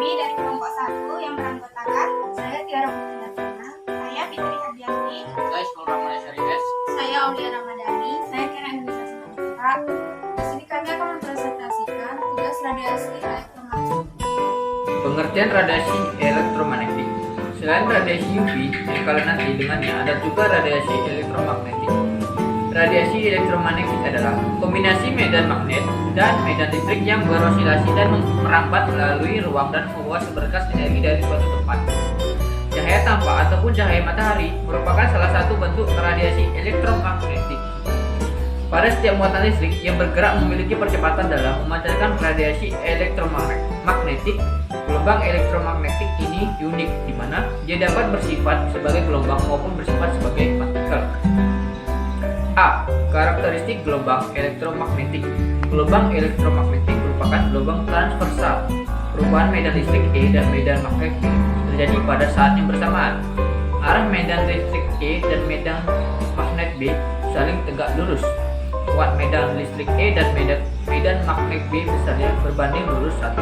Kami dari kelompok 1 yang beranggotakan saya Tiara Putri, saya Fitri Hadianti, saya Sekolah Ramada Syariah, saya Aulia Ramadhani, saya Kira Indonesia Semanjika. Di sini kami akan mempresentasikan tugas radiasi elektromagnetik. pengertian radiasi elektromagnetik. Selain radiasi UV yang kalian nanti dengannya, ada juga radiasi elektromagnetik. Radiasi elektromagnetik adalah kombinasi medan magnet dan medan listrik yang berosilasi dan merambat melalui ruang dan membawa seberkas energi dari suatu tempat. Cahaya tampak ataupun cahaya matahari merupakan salah satu bentuk radiasi elektromagnetik. Pada setiap muatan listrik yang bergerak memiliki percepatan dalam memancarkan radiasi elektromagnetik. Gelombang elektromagnetik ini unik, di mana dia dapat bersifat sebagai gelombang maupun bersifat sebagai partikel. A. Karakteristik gelombang elektromagnetik. Gelombang elektromagnetik merupakan gelombang transversal. Perubahan medan listrik E dan medan magnet B terjadi pada saat yang bersamaan. Arah medan listrik E dan medan magnet B saling tegak lurus. Kuat medan listrik E dan medan magnet B besarnya berbanding lurus satu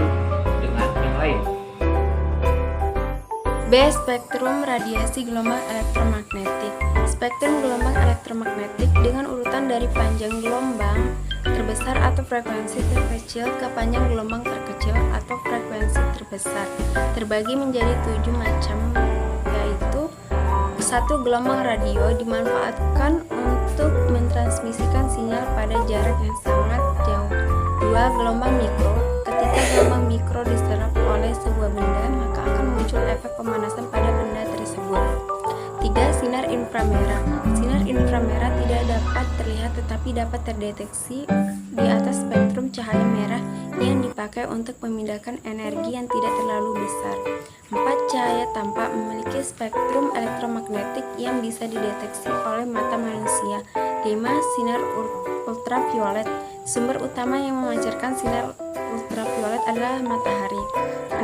dengan yang lain. B. Spektrum radiasi gelombang elektromagnetik. Spektrum gelombang elektromagnetik dengan urutan dari panjang gelombang terbesar atau frekuensi terkecil ke panjang gelombang terkecil atau frekuensi terbesar terbagi menjadi 7 macam, yaitu 1. Gelombang radio dimanfaatkan untuk mentransmisikan sinyal pada jarak yang sangat jauh. 2. Gelombang mikro. Ketika gelombang mikro diserap oleh sebuah benda, maka akan muncul efek pemanasan pada benda tersebut. 3. Sinar inframerah. Sinar inframerah tidak dapat terlihat tetapi dapat terdeteksi di atas spektrum cahaya merah yang dipakai untuk memindahkan energi yang tidak terlalu besar. 4. Cahaya tampak memiliki spektrum elektromagnetik yang bisa dideteksi oleh mata manusia. 5. Sinar ultraviolet. Sumber utama yang memancarkan sinar ultraviolet adalah matahari.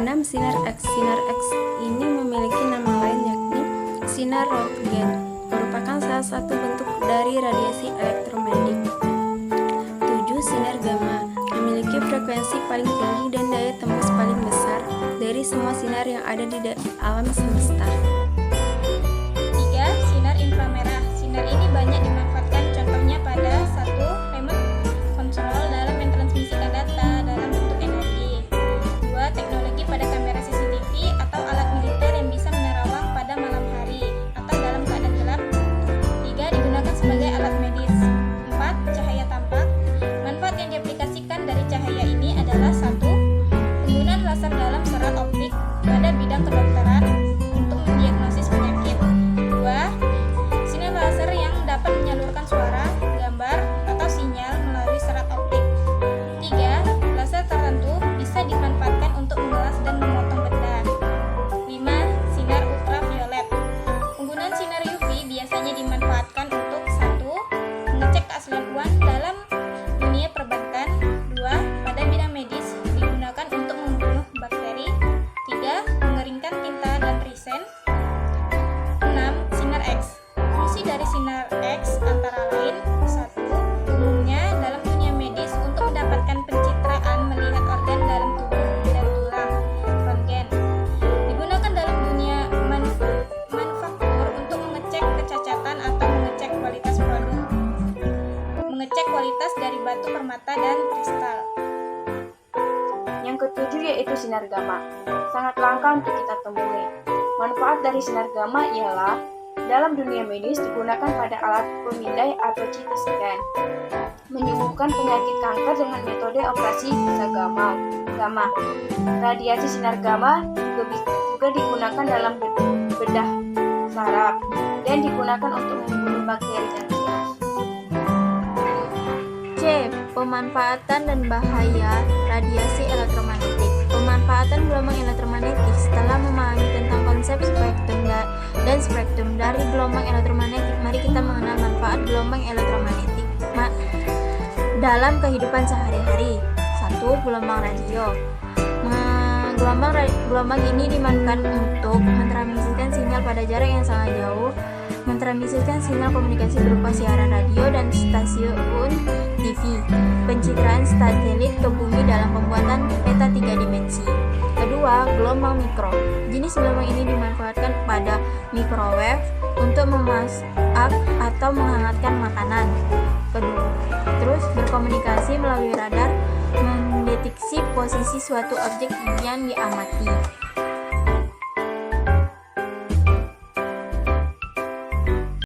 6. Sinar X. Sinar X ini memiliki nama lain yakni sinar Röntgen, merupakan salah satu bentuk dari radiasi elektromagnetik. 7. Sinar gamma memiliki frekuensi paling tinggi dan daya tembus paling besar dari semua sinar yang ada di alam semesta. 3. Sinar inframerah. Sinar ini banyak dimanfaatkan, contohnya pada 1. Remote control dalam mentransmisikan data dalam bentuk energi. 2. Teknologi pada kamera CCTV atau alat militer yang bisa menerawang pada malam hari atau dalam keadaan gelap. 3. Digunakan sebagai alat medis. 4. Cahaya tampak. Manfaat yang diaplikasikan dari cahaya ini adalah 1. Penggunaan laser dalam serat optik pada bidang kedokteran untuk mendiagnosis penyakit. 2. Sinar laser yang dapat menyalurkan suara, gambar, atau sinyal melalui serat optik. 3. Laser tertentu bisa dimanfaatkan untuk mengelas dan memotong benda. 5. Sinar ultraviolet. Penggunaan sinar UV biasanya dimanfaatkan untuk 1. Mengecek keaslian uang dalam dunia perbankan. 2. Pada bidang medis digunakan untuk membunuh bakteri. 3. Mengeringkan tinta dan resin. 6. Sinar X. Fungsi dari sinar X antara lain 1. Umumnya dalam dunia medis untuk mendapatkan pencitraan melihat organ dalam tubuh dan tulang. Röntgen. Digunakan dalam dunia manufaktur untuk mengecek kecacatan atau mengecek kualitas produk. Mengecek kualitas dari batu permata dan kristal. Yang ketujuh yaitu sinar gamma. Sangat langka untuk kita temui. Manfaat dari sinar gamma ialah dalam dunia medis digunakan pada alat pemindai atau CT scan, menyembuhkan penyakit kanker dengan metode operasi bisa gamma. Radiasi sinar gamma juga digunakan dalam bedah saraf dan digunakan untuk membunuh bakteri dan virus. C. Pemanfaatan dan bahaya radiasi elektromagnetik. Pemanfaatan gelombang elektromagnetik. Setelah memahami tentang konsep spektrum dan spektrum dari gelombang elektromagnetik, mari kita mengenal manfaat gelombang elektromagnetik dalam kehidupan sehari-hari. 1. Gelombang radio. Gelombang ini dimainkan untuk mentransmisikan sinyal pada jarak yang sangat jauh, mentransmisikan sinyal komunikasi berupa siaran radio dan stasiun TV, pencitraan satelit ke bumi dalam pembuatan peta 3 dimensi. Kedua, kedua, gelombang mikro. Jenis gelombang ini dimanfaatkan pada microwave untuk memasak atau menghangatkan makanan. Kedua, terus berkomunikasi melalui radar mendeteksi posisi suatu objek yang diamati.